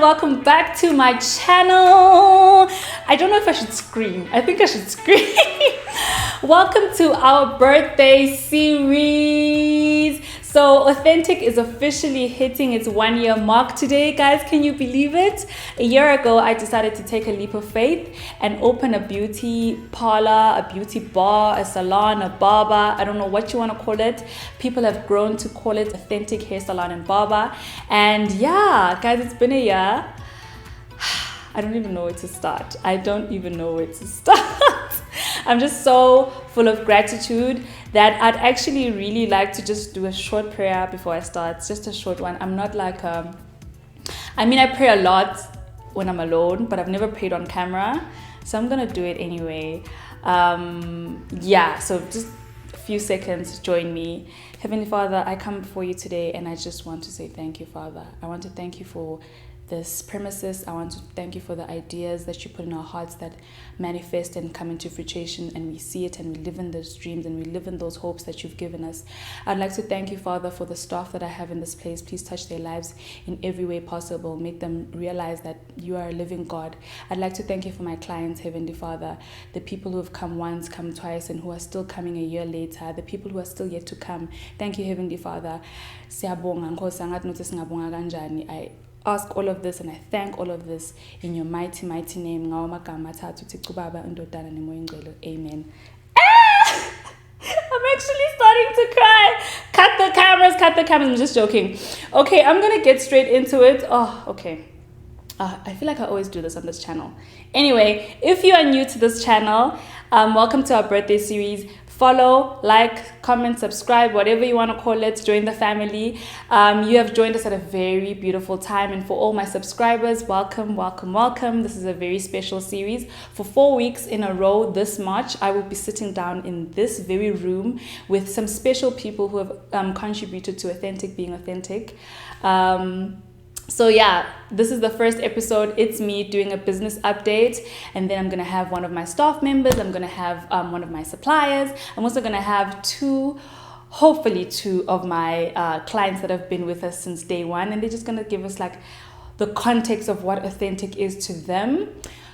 welcome back to my channel. I don't know if I should scream. I think I should scream. Welcome to our birthday series. So Authentic is officially hitting its 1-year mark today, guys. Can you believe it? A year ago, I decided to take a leap of faith and open a beauty parlor, a beauty bar, a salon, a barber. I don't know what you want to call it. People have grown to call it Authentic Hair Salon and Barber. And yeah, guys, it's been a year. I don't even know where to start. I'm just so full of gratitude that I'd actually really like to just do a short prayer before I start. It's just a short one. I'm not like, I pray a lot when I'm alone, but I've never prayed on camera. So I'm going to do it anyway. So just a few seconds, join me. Heavenly Father, I come before you today and I just want to say thank you, Father. I want to thank you for this premises. I want to thank you for the ideas that you put in our hearts that manifest and come into fruition, and we see it and we live in those dreams and we live in those hopes that you've given us. I'd like to thank you, Father, for the staff that I have in this place. Please touch their lives in every way possible. Make them realize that you are a living God. I'd like to thank you for my clients, Heavenly Father, the people who have come once, come twice, and who are still coming a year later, the people who are still yet to come. Thank you, Heavenly Father. I ask all of this and I thank all of this in your mighty, mighty name. Amen. I'm actually starting to cry. Cut the cameras. I'm just joking. Okay, I'm going to get straight into it. Oh, okay. I feel like I always do this on this channel. Anyway, if you are new to this channel, welcome to our birthday series. Follow, like, comment, subscribe, whatever you want to call it. Join the family. You have joined us at a very beautiful time. And for all my subscribers, welcome. This is a very special series. For 4 weeks in a row this March, I will be sitting down in this very room with some special people who have contributed to Authentic being authentic. So yeah, this is the first episode. It's me doing a business update, and then I'm going to have one of my staff members. I'm going to have one of my suppliers. I'm also going to have hopefully two of my clients that have been with us since day one, and they're just going to give us like the context of what Authentic is to them.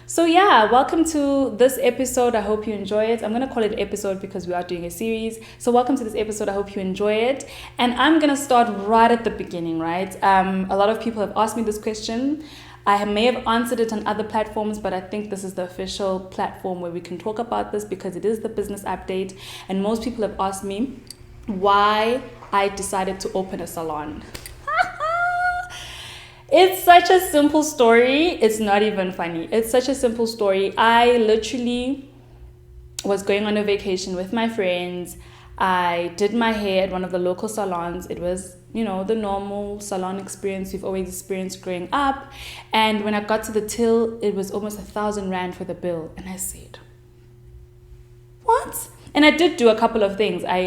So yeah, welcome to this episode. I hope you enjoy it. I'm going to call it episode because we are doing a series. So welcome to this episode. I hope you enjoy it. And I'm going to start right at the beginning, right? A lot of people have asked me this question. I may have answered it on other platforms, but I think this is the official platform where we can talk about this because it is the business update. And most people have asked me why I decided to open a salon. It's such a simple story. It's not even funny. It's such a simple story. I literally was going on a vacation with my friends. I did my hair at one of the local salons. It was, the normal salon experience we've always experienced growing up. And when I got to the till, it was almost 1,000 Rand for the bill. And I said, what? And I did do a couple of things. I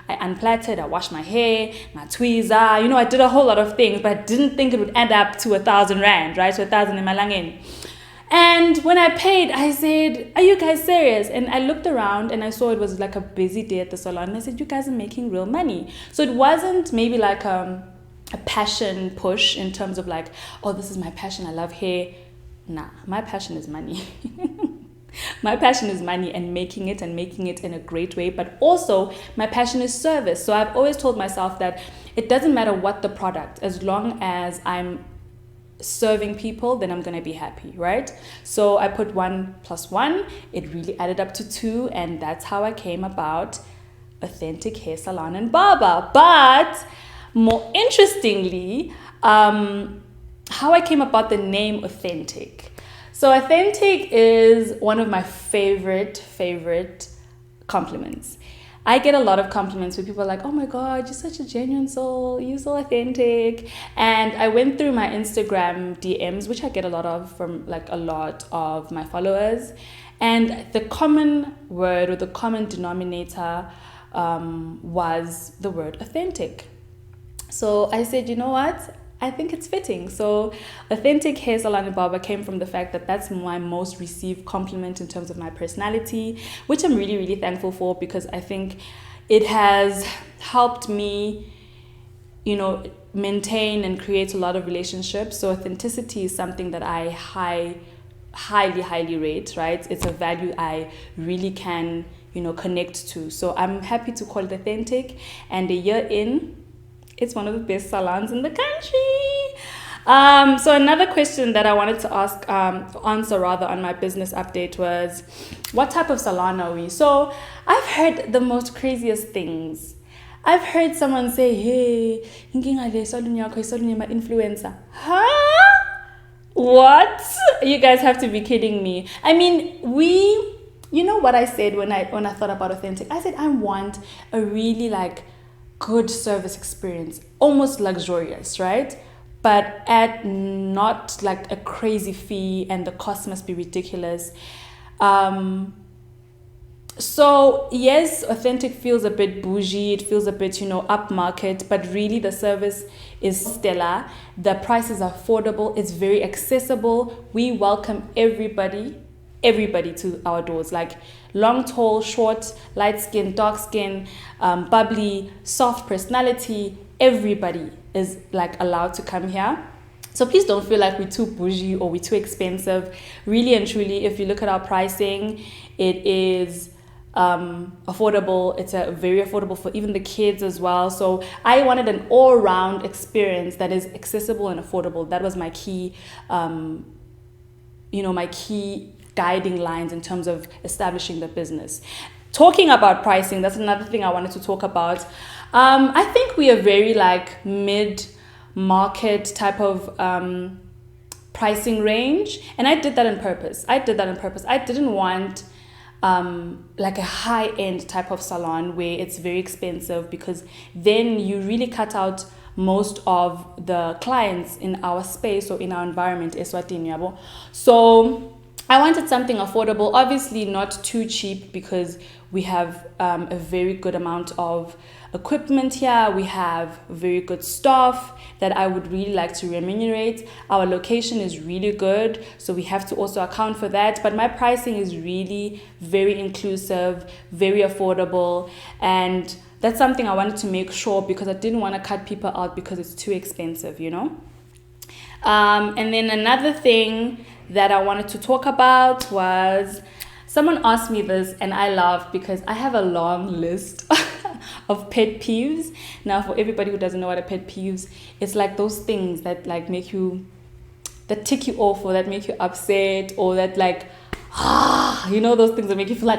unplaited, I washed my hair, my tweezer, I did a whole lot of things, but I didn't think it would add up to 1,000 Rand, right? So 1,000 in Malangin. And when I paid, I said, are you guys serious? And I looked around and I saw it was like a busy day at the salon. And I said, you guys are making real money. So it wasn't maybe like a passion push in terms of like, oh, this is my passion, I love hair. Nah, my passion is money. My passion is money and making it in a great way. But also my passion is service. So I've always told myself that it doesn't matter what the product, as long as I'm serving people, then I'm going to be happy, right? So I put 1 + 1. It really added up to 2. And that's how I came about Authentic Hair Salon and Barber. But more interestingly, how I came about the name Authentic. So Authentic is one of my favorite compliments. I get a lot of compliments where people are like, oh my God, you're such a genuine soul. You're so authentic. And I went through my Instagram DMs, which I get a lot of from like a lot of my followers. And the common word or the common denominator was the word authentic. So I said, you know what? I think it's fitting. So Authentic Hair Salon and Barber came from the fact that that's my most received compliment in terms of my personality, which I'm really, really thankful for because I think it has helped me maintain and create a lot of relationships. So authenticity is something that I highly rate, right? It's a value I really can, connect to. So I'm happy to call it authentic. And a year in, it's one of the best salons in the country. So another question that I wanted to answer rather on my business update was, what type of salon are we? So I've heard the most craziest things. I've heard someone say, hey, influencer. Huh? What? You guys have to be kidding me. I mean, you know what I said when I thought about authentic? I said I want a really good service experience, almost luxurious, right? But at not a crazy fee, and the cost must be ridiculous. So yes, authentic feels a bit bougie, it feels a bit, upmarket, but really the service is stellar. The prices are affordable, it's very accessible. We welcome everybody to our doors, long, tall, short, light skin, dark skin, bubbly, soft personality. Everybody is allowed to come here. So please don't feel like we're too bougie or we're too expensive. Really and truly, if you look at our pricing, it is affordable. It's very affordable for even the kids as well. So I wanted an all-round experience that is accessible and affordable. That was my key, my key guiding lines in terms of establishing the business. Talking about pricing, that's another thing I wanted to talk about. I think we are very mid-market type of pricing range, and I did that on purpose. I didn't want a high-end type of salon where it's very expensive, because then you really cut out most of the clients in our space or in our environment. So I wanted something affordable, obviously not too cheap, because we have a very good amount of equipment here. We have very good staff that I would really like to remunerate. Our location is really good, so we have to also account for that. But my pricing is really very inclusive, very affordable, and that's something I wanted to make sure, because I didn't want to cut people out because it's too expensive, And then another thing that I wanted to talk about was, someone asked me this, and I laughed because I have a long list of pet peeves. Now, for everybody who doesn't know what a pet peeves, it's those things that make you, that tick you off, or that make you upset, or that those things that make you feel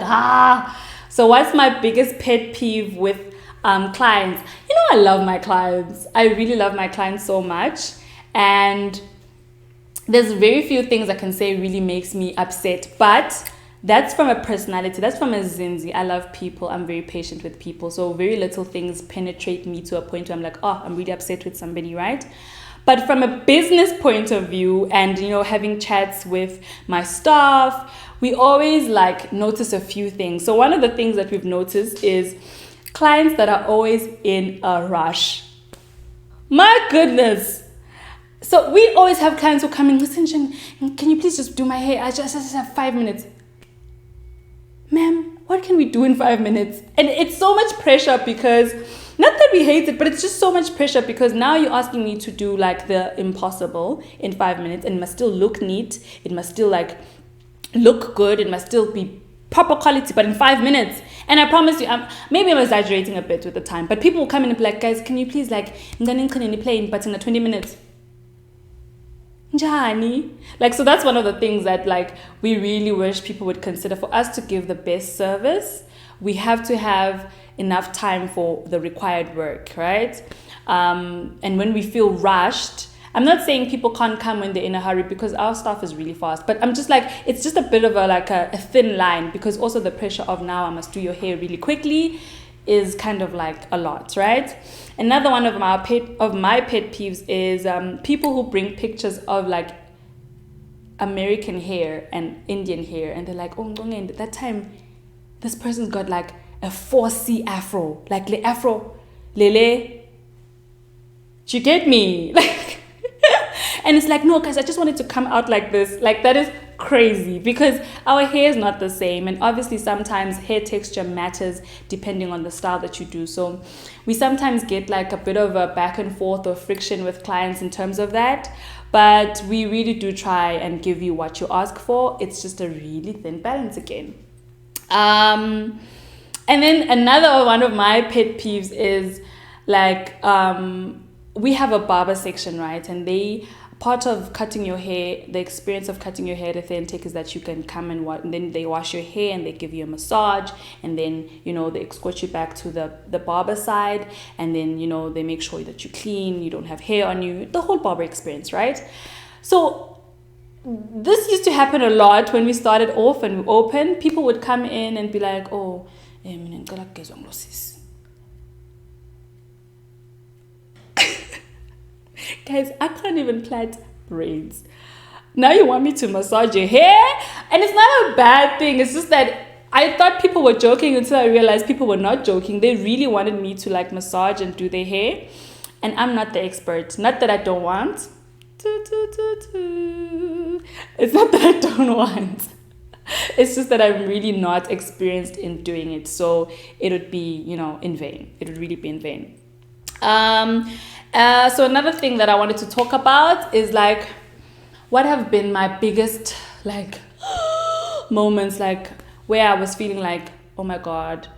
So what's my biggest pet peeve with clients? I love my clients. I really love my clients so much, and there's very few things I can say really makes me upset, but that's from a personality. That's from a Zinzi. I love people. I'm very patient with people. So very little things penetrate me to a point where I'm I'm really upset with somebody, right? But from a business point of view, and having chats with my staff, we always notice a few things. So one of the things that we've noticed is clients that are always in a rush. My goodness. So we always have clients who come in, listen, can you please just do my hair? I just have 5 minutes. Ma'am, what can we do in 5 minutes? And it's so much pressure, because, not that we hate it, but it's just so much pressure, because now you're asking me to do the impossible in 5 minutes, and it must still look neat. It must still look good. It must still be proper quality, but in 5 minutes. And I promise you, maybe I'm exaggerating a bit with the time, but people will come in and be like, guys, can you please play in but in 20 minutes? So that's one of the things that we really wish people would consider. For us to give the best service, we have to have enough time for the required work, right? And when we feel rushed, I'm not saying people can't come when they're in a hurry, because our staff is really fast, but I'm just it's just a bit of a thin line, because also the pressure of now I must do your hair really quickly is kind of a lot, right? Another one of my pet peeves is people who bring pictures of American hair and Indian hair, and they're oh, at that time this person's got a 4C afro, le afro lele. Do you get me? And it's no, guys, I just wanted to come out like this. That is crazy because our hair is not the same, and obviously sometimes hair texture matters depending on the style that you do. So we sometimes get like a bit of a back and forth or friction with clients in terms of that, but we really do try and give you what you ask for. It's just a really thin balance again. And then another one of my pet peeves is like we have a barber section, right? And part of cutting your hair, the experience of cutting your hair at Authentic is that you can come and then they wash your hair and they give you a massage, and then they escort you back to the barber side, and then they make sure that you're clean, you don't have hair on you, the whole barber experience, right? So this used to happen a lot when we started off and we opened. People would come in and be like, oh, mina ngicela ukugezwa ngulo sisi. Guys, I can't even plait braids. Now you want me to massage your hair? And it's not a bad thing. It's just that I thought people were joking until I realized people were not joking. They really wanted me to like massage and do their hair. And I'm not the expert. Not that I don't want. It's not that I don't want. It's just that I'm really not experienced in doing it. So it would be, in vain. It would really be in vain. So another thing that I wanted to talk about is like, what have been my biggest like moments, like where I was feeling like, oh my God,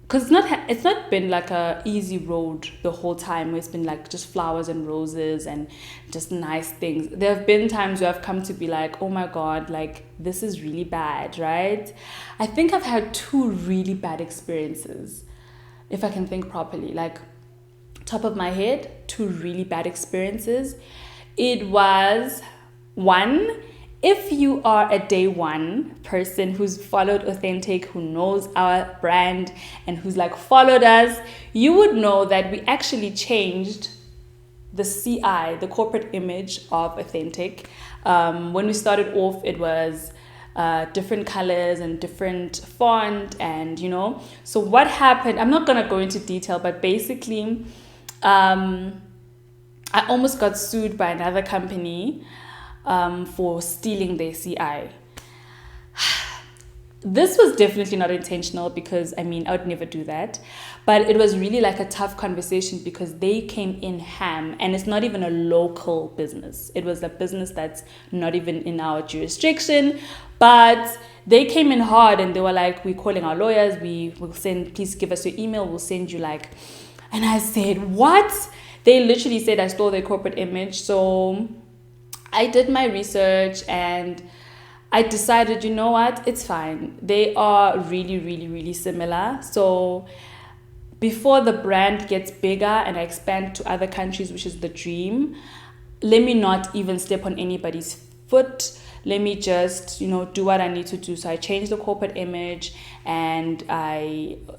because it's not been like a easy road the whole time. It's been like just flowers and roses and just nice things. There have been times where I've come to be like, oh my God, like this is really bad, right? I think I've had 2 really bad experiences, if I can think properly. Like top of my head, 2 really bad experiences. It was one, if you are a day one person who's followed Authentic, who knows our brand and who's like followed us, you would know that we actually changed the CI, the corporate image of Authentic. When we started off, it was different colors and different font, and so what happened, I'm not gonna go into detail, but basically I almost got sued by another company for stealing their CI. This was definitely not intentional because I would never do that, but it was really like a tough conversation because they came in ham, and it's not even a local business. It was a business that's not even in our jurisdiction, but they came in hard and they were like, we're calling our lawyers, we will send, please give us your email, we'll send you like, and I said, what? They literally said I stole their corporate image. So I did my research and I decided, you know what, it's fine. They are really, really, really similar. So before the brand gets bigger and I expand to other countries, which is the dream, let me not even step on anybody's foot. Let me just, do what I need to do. So I changed the corporate image, and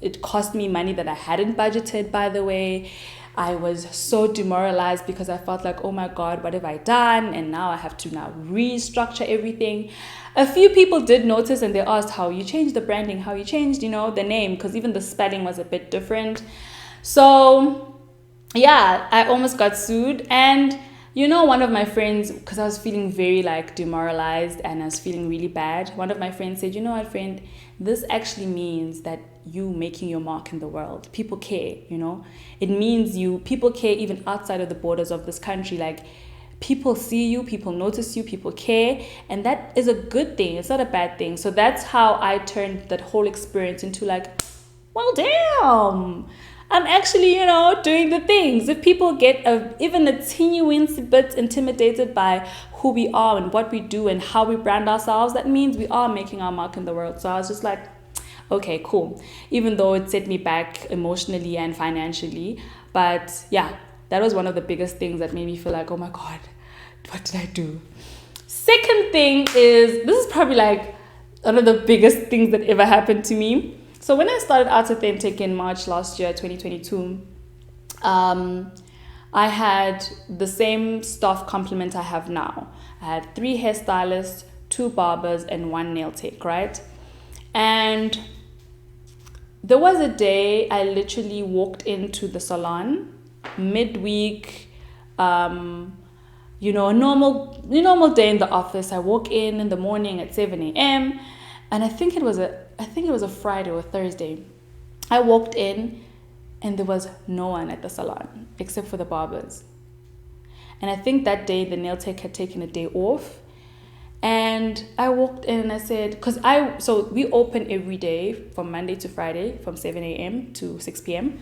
it cost me money that I hadn't budgeted, by the way. I was so demoralized because I felt like, oh my God, what have I done? And now I have to restructure everything. A few people did notice and they asked how you changed the branding, how you changed, the name, because even the spelling was a bit different. So yeah, I almost got sued. And one of my friends, because I was feeling very like demoralized and I was feeling really bad, one of my friends said, you know what, friend, this actually means that you making your mark in the world. People care, it means people care even outside of the borders of this country. Like people see you, people notice you, people care, and that is a good thing. It's not a bad thing. So that's how I turned that whole experience into like, well, damn, I'm actually, doing the things. If people get even a teeny bit intimidated by who we are and what we do and how we brand ourselves, that means we are making our mark in the world. So I was just like, okay, cool. Even though it set me back emotionally and financially. But yeah, that was one of the biggest things that made me feel like, oh my God, what did I do? Second thing is, this is probably like one of the biggest things that ever happened to me. So when I started Art Authentic in March last year, 2022, I had the same staff complement I have now. I had 3 hairstylists, 2 barbers, and 1 nail tech, right? And there was a day I literally walked into the salon midweek. a normal day in the office. I walk in the morning at 7 a.m. and I think it was a Friday or Thursday. I walked in and there was no one at the salon except for the barbers. And I think that day the nail tech had taken a day off. And I walked in and I said, so we open every day from Monday to Friday from 7 a.m. to 6 p.m.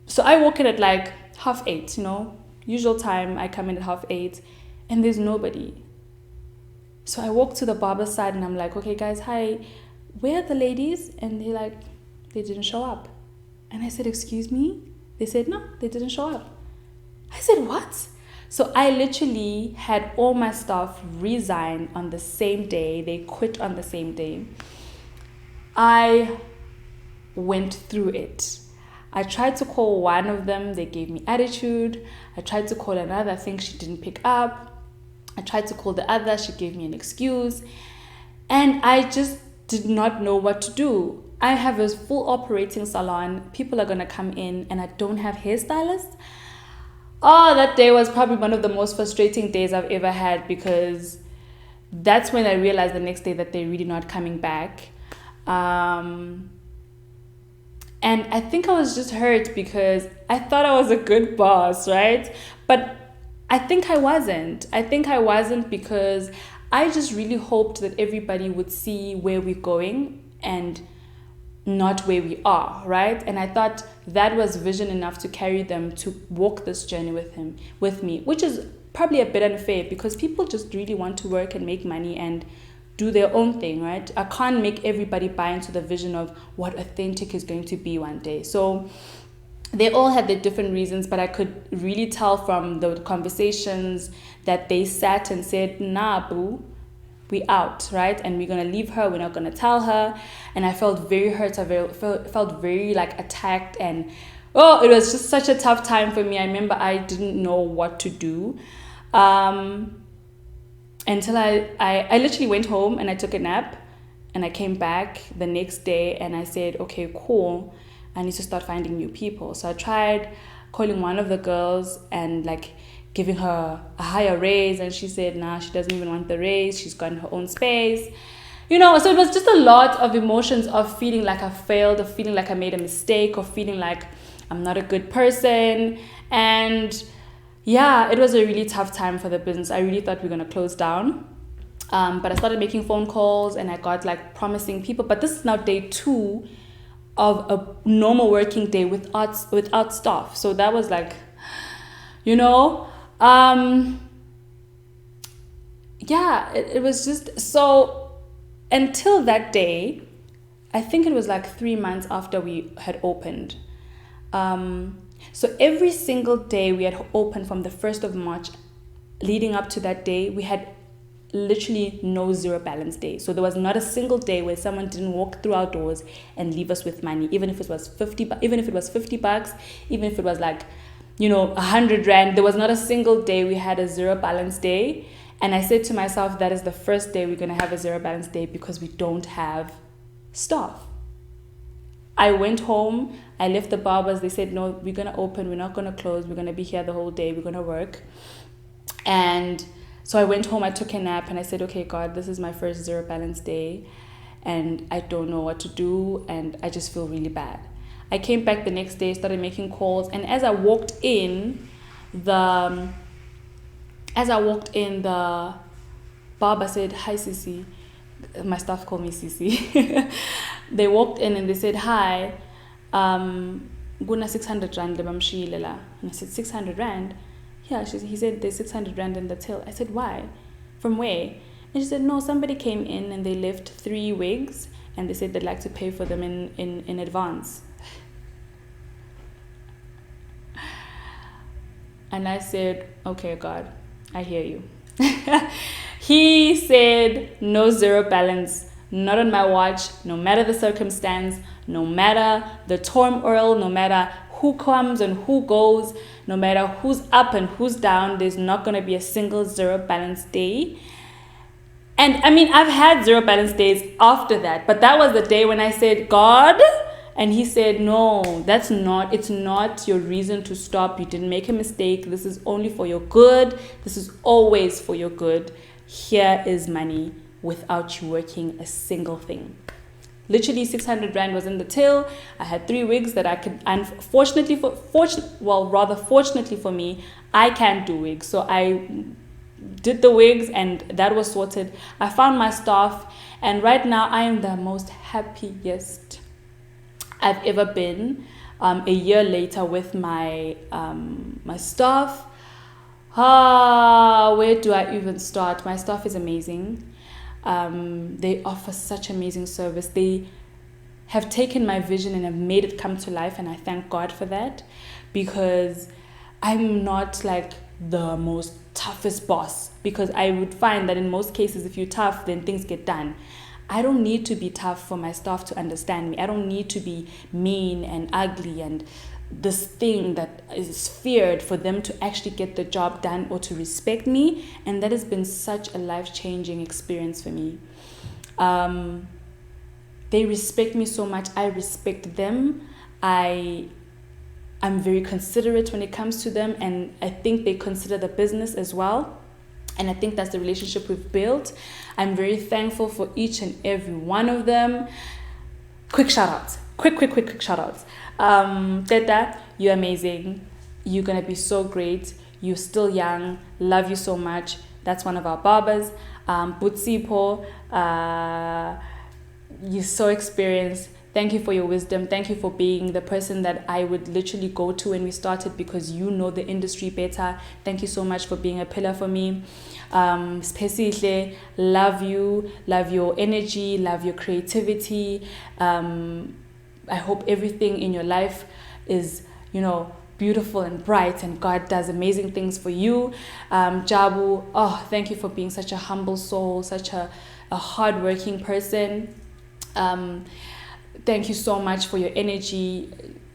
So I walk in at like 7:30, usual time. I come in at 7:30 and there's nobody. So I walk to the barber side and I'm like, okay guys, hi, where are the ladies? And they're like, they didn't show up. And I said, excuse me? They said, no, they didn't show up. I said, what? So I literally had all my staff resign on the same day. They quit on the same day. I went through it. I tried to call one of them. They gave me attitude. I tried to call another. I think she didn't pick up. I tried to call the other. She gave me an excuse. And I just did not know what to do. I have a full operating salon. People are going to come in and I don't have hairstylists. Oh, that day was probably one of the most frustrating days I've ever had, because that's when I realized the next day that they're really not coming back. And I think I was just hurt because I thought I was a good boss, right? But I think I wasn't. Because I just really hoped that everybody would see where we're going and not where we are, right? And I thought that was vision enough to carry them to walk this journey with me, which is probably a bit unfair because people just really want to work and make money and do their own thing, right? I can't make everybody buy into the vision of what authentic is going to be one day. So they all had their different reasons, but I could really tell from the conversations that they sat and said, nah, boo, we out, right? And we're going to leave her. We're not going to tell her. And I felt very hurt. I felt very like attacked. And it was just such a tough time for me. I remember I didn't know what to do until I literally went home and I took a nap. And I came back the next day and I said, okay, cool. I need to start finding new people. So I tried calling one of the girls and like giving her a higher raise, and she said nah, she doesn't even want the raise, she's got her own space, so it was just a lot of emotions of feeling like I failed, of feeling like I made a mistake, of feeling like I'm not a good person. And yeah, it was a really tough time for the business. I really thought we were going to close down, but I started making phone calls and I got like promising people. But this is now day 2 of a normal working day without staff. So that was like, it was just so, until that day, I think it was like 3 months after we had opened. So every single day we had opened from the 1st of March leading up to that day, we had literally no zero balance day. So there was not a single day where someone didn't walk through our doors and leave us with money, even if it was $50, even if it was like 100 rand. There was not a single day we had a zero balance day. And I said to myself, that is the first day we're going to have a zero balance day because we don't have staff. I went home, I left the barbers. They said, no, we're going to open, we're not going to close, we're going to be here the whole day, we're going to work. And so I went home, I took a nap, and I said, okay, God, this is my first zero balance day and I don't know what to do and I just feel really bad. I came back the next day, started making calls, and as I walked in, the barber said, hi, Sisi. My staff call me Sisi. They walked in and they said, hi, guna 600 rand lebamshilela. And I said, 600 rand? Yeah, he said, there's 600 rand in the till. I said, why? From where? And she said, no, somebody came in and they left 3 wigs and they said they'd like to pay for them in advance. And I said, okay, God, I hear you. He said, no zero balance, not on my watch, no matter the circumstance, no matter the turmoil, no matter who comes and who goes, no matter who's up and who's down, there's not going to be a single zero balance day. And I mean, I've had zero balance days after that, but that was the day when I said, God, And he said, no, it's not your reason to stop. You didn't make a mistake. This is only for your good. This is always for your good. Here is money without you working a single thing. Literally 600 rand was in the till. I had 3 wigs that I could, and fortunately for me, I can't do wigs. So I did the wigs and that was sorted. I found my staff, and right now I am the most happiest I've ever been. A year later with my my staff. Where do I even start? My staff is amazing. They offer such amazing service. They have taken my vision and have made it come to life, and I thank God for that, because I'm not like the most toughest boss, because I would find that in most cases, if you're tough, then things get done. I don't need to be tough for my staff to understand me. I don't need to be mean and ugly and this thing that is feared for them to actually get the job done or to respect me. And that has been such a life-changing experience for me. They respect me so much. I respect them. I'm very considerate when it comes to them, and I think they consider the business as well. And I think that's the relationship we've built. I'm very thankful for each and every one of them. Quick shout outs. Quick shout outs. Teta, you're amazing. You're going to be so great. You're still young. Love you so much. That's one of our barbers. Butsipo, you're so experienced. Thank you for your wisdom. Thank you for being the person that I would literally go to when we started, because you know the industry better. Thank you so much for being a pillar for me. Spesihle, love you, love your energy, love your creativity. I hope everything in your life is, beautiful and bright, and God does amazing things for you. Jabu, thank you for being such a humble soul, such a hardworking person. Thank you so much for your energy.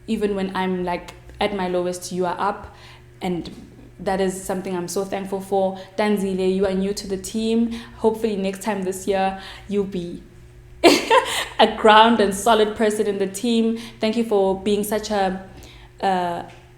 Even when I'm like at my lowest, you are up, and that is something I'm so thankful for. Danzile, you are new to the team. Hopefully next time this year, you'll be a ground and solid person in the team. Thank you for being such a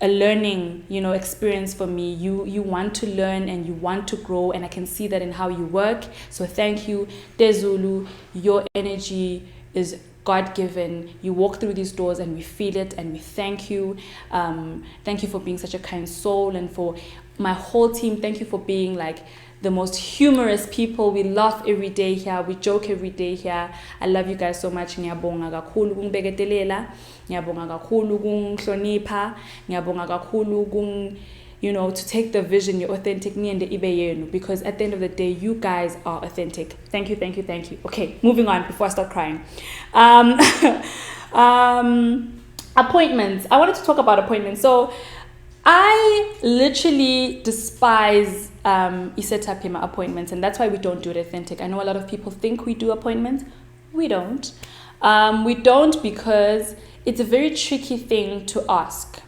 learning, experience for me. You want to learn and you want to grow, and I can see that in how you work. So thank you. Dezulu, your energy is God-given. You walk through these doors and we feel it, and we thank you. Thank you for being such a kind soul, and for my whole team, thank you for being like the most humorous people. We laugh every day here, we joke every day here. I love you guys so much. Ngiyabonga kakhulu kungibeketelela, ngiyabonga kakhulu kungihlonipha, ngiyabonga kakhulu to take the vision, your authentic niende ibe yenu, because at the end of the day, you guys are authentic. Thank you. Okay, moving on before I start crying. Appointments. I wanted to talk about appointments. So I literally despise Iseta Pima appointments, and that's why we don't do it authentic. I know a lot of people think we do appointments. We don't. We don't, because it's a very tricky thing to ask.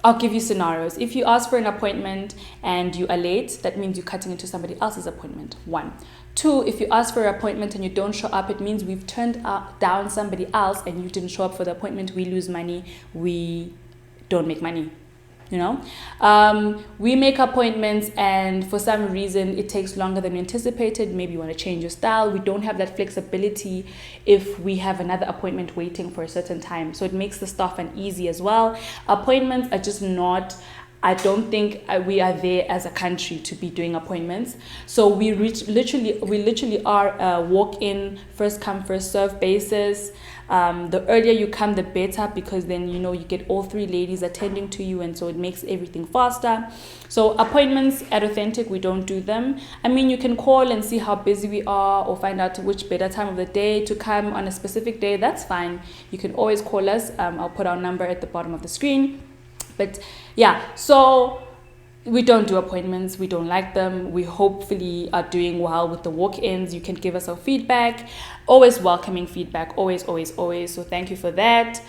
I'll give you scenarios. If you ask for an appointment and you are late, that means you're cutting into somebody else's appointment. 1. 2, if you ask for an appointment and you don't show up, it means we've turned down somebody else and you didn't show up for the appointment. We lose money. We don't make money. We make appointments, and for some reason it takes longer than we anticipated. Maybe you want to change your style. We don't have that flexibility if we have another appointment waiting for a certain time, so it makes the staff uneasy as well. Appointments are just not, I don't think we are there as a country to be doing appointments. So we literally are a walk-in, first come first serve basis. The earlier you come, the better, because then you get all 3 ladies attending to you, and so it makes everything faster. So appointments at Authentic, we don't do them. I mean, you can call and see how busy we are, or find out which better time of the day to come on a specific day. That's fine. You can always call us. I'll put our number at the bottom of the screen. But yeah, so we don't do appointments. We don't like them. We hopefully are doing well with the walk-ins. You can give us our feedback. Always welcoming feedback. Always. So thank you for that.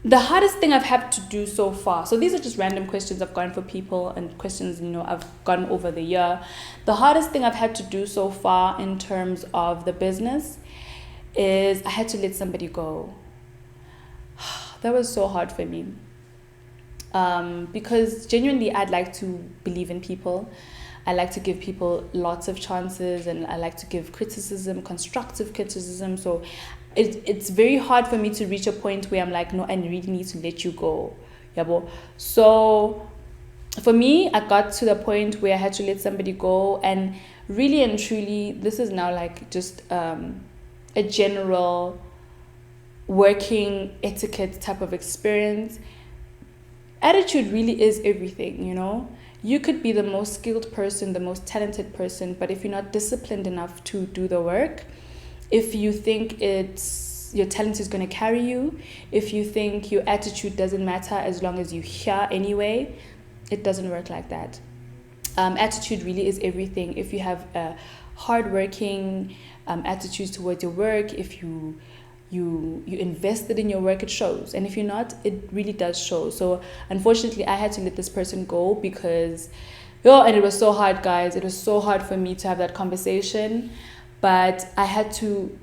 The hardest thing I've had to do so far, so these are just random questions I've gotten for people and questions, I've gotten over the year. The hardest thing I've had to do so far in terms of the business is I had to let somebody go. That was so hard for me. Because genuinely I'd like to believe in people. I like to give people lots of chances, and I like to give criticism, constructive criticism. So it's very hard for me to reach a point where I'm like, no, I really need to let you go. Yabo. So for me, I got to the point where I had to let somebody go, and really and truly, this is now like just a general working etiquette type of experience. Attitude really is everything, You could be the most skilled person, the most talented person, but if you're not disciplined enough to do the work, if you think your talent is going to carry you, if you think your attitude doesn't matter as long as you're here anyway, it doesn't work like that. Attitude really is everything. If you have a hardworking attitude towards your work, if you invested in your work, it shows. And if you're not, it really does show. So unfortunately, I had to let this person go because, and it was so hard, guys. It was so hard for me to have that conversation, but I had to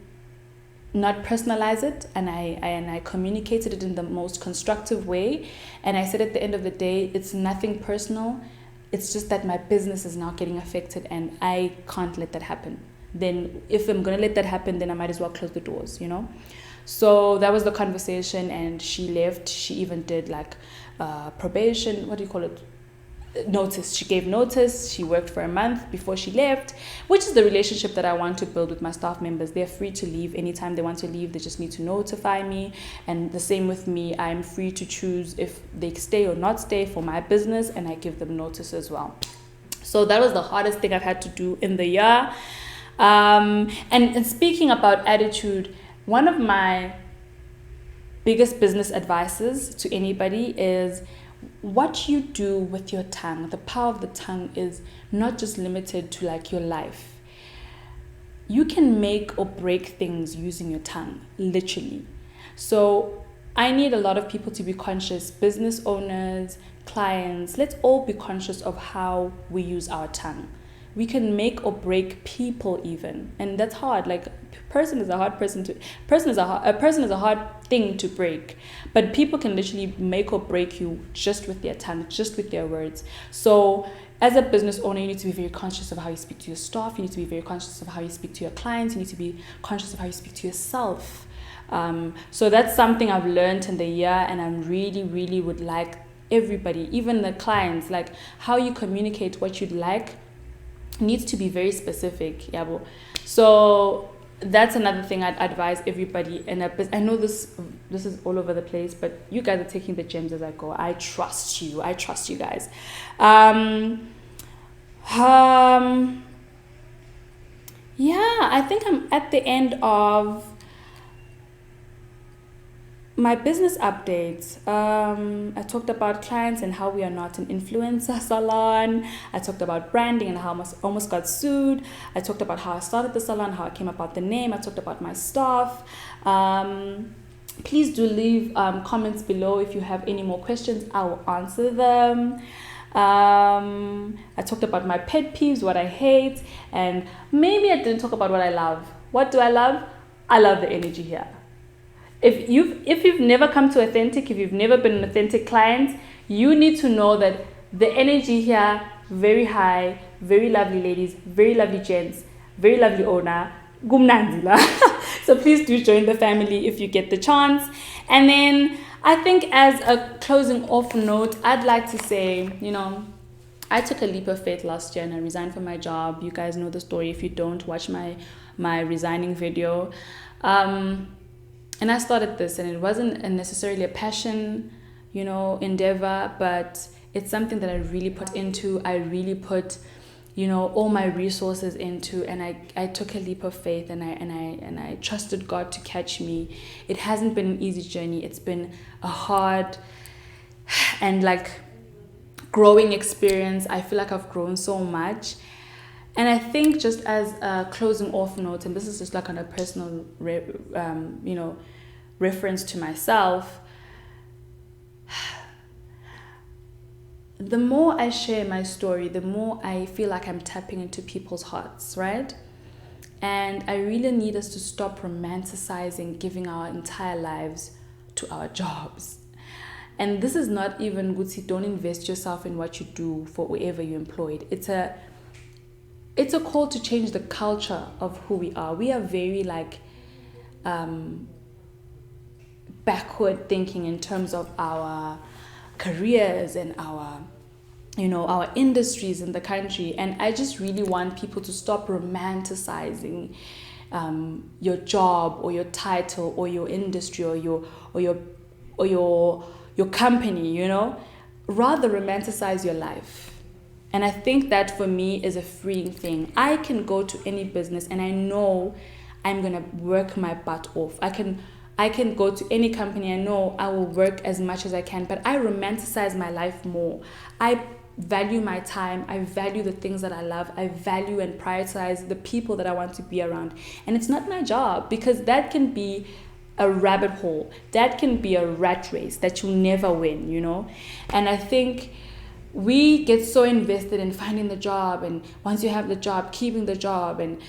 not personalize it, and I communicated it in the most constructive way. And I said at the end of the day, it's nothing personal. It's just that my business is now getting affected, and I can't let that happen. Then if I'm going to let that happen, then I might as well close the doors, So that was the conversation, and she left. She even did like probation, what do you call it? Notice. She gave notice. She worked for a month before she left, which is the relationship that I want to build with my staff members. They're free to leave anytime they want to leave. They just need to notify me. And the same with me. I'm free to choose if they stay or not stay for my business, and I give them notice as well. So that was the hardest thing I've had to do in the year. And speaking about attitude, one of my biggest business advices to anybody is what you do with your tongue. The power of the tongue is not just limited to like your life. You can make or break things using your tongue, literally. So I need a lot of people to be conscious, business owners, clients. Let's all be conscious of how we use our tongue. We can make or break people even, and that's hard. Like a person is a hard thing to break, but people can literally make or break you just with their tongue, just with their words. So as a business owner, you need to be very conscious of how you speak to your staff. You need to be very conscious of how you speak to your clients. You need to be conscious of how you speak to yourself. So that's something I've learned in the year, and I really, really would like everybody, even the clients, like how you communicate what you'd like needs to be very specific. Yabo. So that's another thing I'd advise everybody. And I know this is all over the place, but you guys are taking the gems as I go. I trust you guys. Yeah, I think I'm at the end of my business updates. I talked about clients and how we are not an influencer salon. I talked about branding and how I almost got sued. I talked about how I started the salon, how I came about the name. I talked about my staff. Please do leave comments below if you have any more questions. I will answer them. I talked about my pet peeves, what I hate, and maybe I didn't talk about what I love. What do I love? I love the energy here. If you've never come to Authentic, if you've never been an Authentic client, you need to know that the energy here, very high, very lovely ladies, very lovely gents, very lovely owner, gumnandila. So please do join the family if you get the chance. And then I think as a closing off note, I'd like to say, I took a leap of faith last year and I resigned from my job. You guys know the story. If you don't, watch my resigning video. And I started this, and it wasn't necessarily a passion, endeavor, but it's something that I really put into. I really put, all my resources into, and I took a leap of faith, and I trusted God to catch me. It hasn't been an easy journey. It's been a hard and growing experience. I feel like I've grown so much. And I think just as a closing off note, and this is just on a personal, reference to myself, the more I share my story, the more I feel like I'm tapping into people's hearts, right? And I really need us to stop romanticizing giving our entire lives to our jobs. And this is not even Gucci, don't invest yourself in what you do for wherever you're employed. It's a call to change the culture of who we are. We are very like backward thinking in terms of our careers and our industries in the country. And I just really want people to stop romanticizing your job or your title or your industry or your company, rather romanticize your life. And I think that for me is a freeing thing. I can go to any business and I know I'm gonna work my butt off. I can go to any company. I know I will work as much as I can, but I romanticize my life more. I value my time. I value the things that I love. I value and prioritize the people that I want to be around. And it's not my job, because that can be a rabbit hole. That can be a rat race that you'll never win, And I think we get so invested in finding the job, and once you have the job, keeping the job, and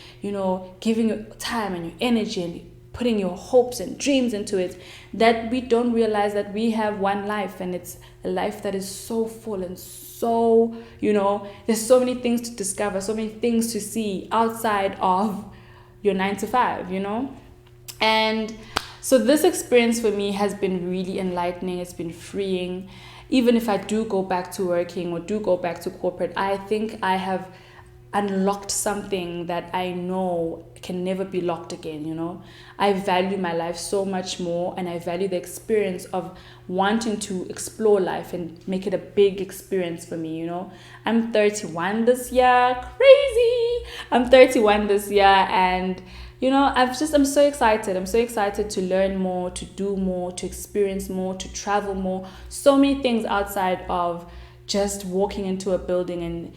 giving your time and your energy and putting your hopes and dreams into it, that we don't realize that we have one life, and it's a life that is so full and so, there's so many things to discover, so many things to see outside of your 9 to 5, And so this experience for me has been really enlightening. It's been freeing. Even if I do go back to working or do go back to corporate, I think I have unlocked something that I know can never be locked again. I value my life so much more, and I value the experience of wanting to explore life and make it a big experience for me. I'm 31 this year. Crazy. I'm 31 this year, and I'm so excited. I'm so excited to learn more, to do more, to experience more, to travel more. So many things outside of just walking into a building and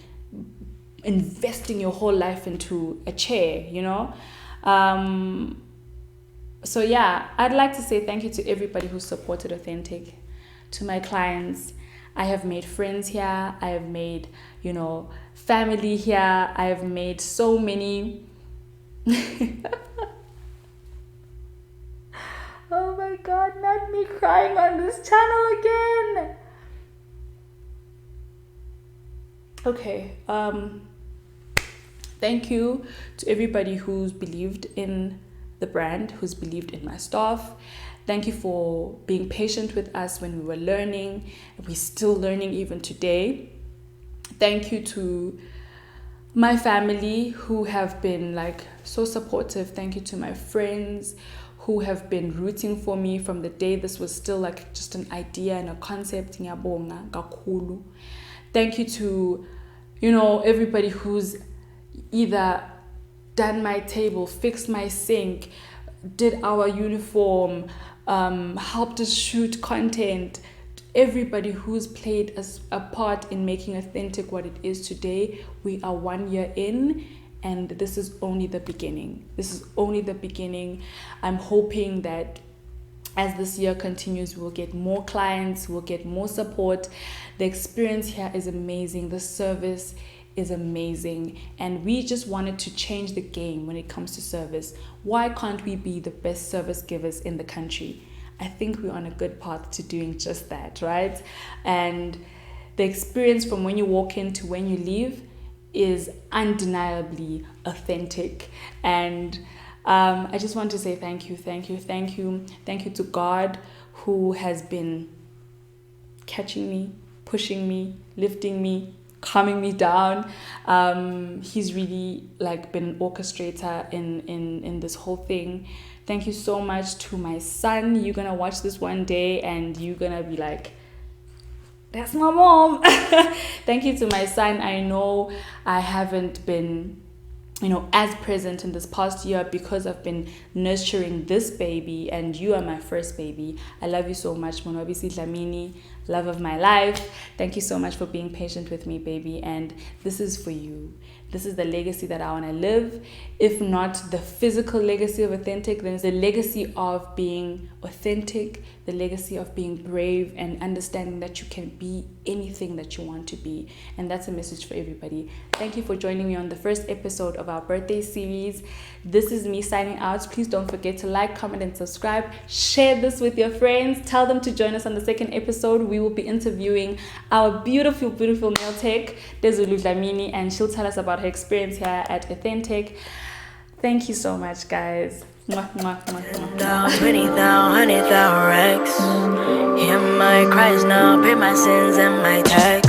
investing your whole life into a chair, So yeah, I'd like to say thank you to everybody who supported Authentic, to my clients. I have made friends here. I have made, family here. I have made so many. Oh my God, not me crying on this channel again. Okay, thank you to everybody who's believed in the brand, who's believed in my staff. Thank you for being patient with us when we were learning. We're still learning even today. Thank you to my family who have been so supportive. Thank you to my friends who have been rooting for me from the day this was still just an idea and a concept. Thank you to, everybody who's either done my table, fixed my sink, did our uniform, helped us shoot content. Everybody who's played a part in making Authentic what it is today. We are 1 year in, and this is only the beginning. This is only the beginning. I'm hoping that as this year continues, we'll get more clients, we'll get more support. The experience here is amazing. The service is amazing. And we just wanted to change the game when it comes to service. Why can't we be the best service givers in the country? I think we're on a good path to doing just that, right? And the experience from when you walk in to when you leave is undeniably authentic. And I just want to say thank you to God, who has been catching me, pushing me, lifting me, calming me down. He's really been an orchestrator in this whole thing. Thank you so much to my son. You're gonna watch this one day and you're gonna be like, that's my mom. Thank you to my son. I know I haven't been as present in this past year because I've been nurturing this baby, and you are my first baby. I love you so much, Monobisi Dlamini. love of my life. Thank you so much for being patient with me, baby. And this is for you. This is the legacy that I want to live. If not the physical legacy of authentic, then it's the legacy of being authentic, the legacy of being brave and understanding that you can be anything that you want to be. And that's a message for everybody. Thank you for joining me on the first episode of our birthday series. This is me signing out. Please don't forget to like, comment, and subscribe. Share this with your friends. Tell them to join us on the second episode. We will be interviewing our beautiful, beautiful nail tech, Dezulu Dlamini, and she'll tell us about her experience here at Authentic. Thank you so much, guys. Mwah, mwah, mwah, mwah. 20,000, 100,000 racks. Hear my cries now, pay my sins and my tax.